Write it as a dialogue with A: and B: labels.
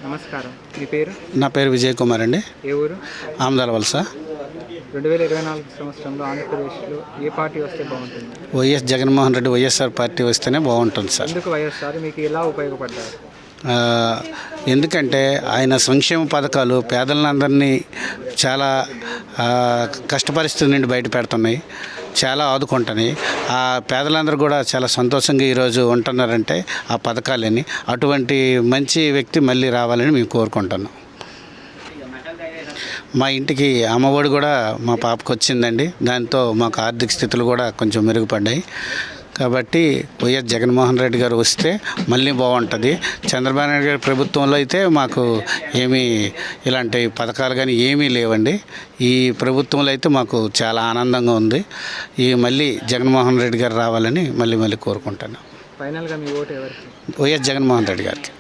A: నమస్కారం. మీ పేరు?
B: నా పేరు విజయ్ కుమార్ అండి.
A: ఏ ఊరు?
B: ఆమదాల వలస.
A: 2024 సంవత్సరంలో ఆంధ్రప్రదేశ్లో ఏ పార్టీ వస్తే బాగుంటుంది?
B: వైఎస్ జగన్మోహన్ రెడ్డి వైఎస్ఆర్ పార్టీ వస్తేనే బాగుంటుంది సార్.
A: ఎందుకు వైఎస్ఆర్? మీకు ఎలా ఉపయోగపడ్డారు?
B: ఎందుకంటే ఆయన సంక్షేమ పథకాలు పేదలందరినీ చాలా కష్ట పరిస్థితి నుండి బయట పెడుతున్నాయి, చాలా ఆదుకుంటున్నాయి. ఆ పేదలందరూ కూడా చాలా సంతోషంగా ఈరోజు ఉంటున్నారంటే ఆ పథకాలని. అటువంటి మంచి వ్యక్తి మళ్ళీ రావాలని మేము కోరుకుంటున్నాం. మా ఇంటికి అమ్మఒడి కూడా మా పాపకు వచ్చిందండి. దాంతో మాకు ఆర్థిక స్థితులు కూడా కొంచెం మెరుగుపడ్డాయి. కాబట్టి వైఎస్ జగన్మోహన్ రెడ్డి గారు వస్తే మళ్ళీ బాగుంటుంది. చంద్రబాబు నాయుడు గారి ప్రభుత్వంలో అయితే మాకు ఏమీ ఇలాంటి పథకాలు కానీ ఏమీ లేవండి. ఈ ప్రభుత్వంలో అయితే మాకు చాలా ఆనందంగా ఉంది. ఈ మళ్ళీ జగన్మోహన్ రెడ్డి గారు రావాలని మళ్ళీ కోరుకుంటాను.
A: ఫైనల్గా మీ ఓటు ఎవరికి?
B: వైఎస్ జగన్మోహన్ రెడ్డి గారికి.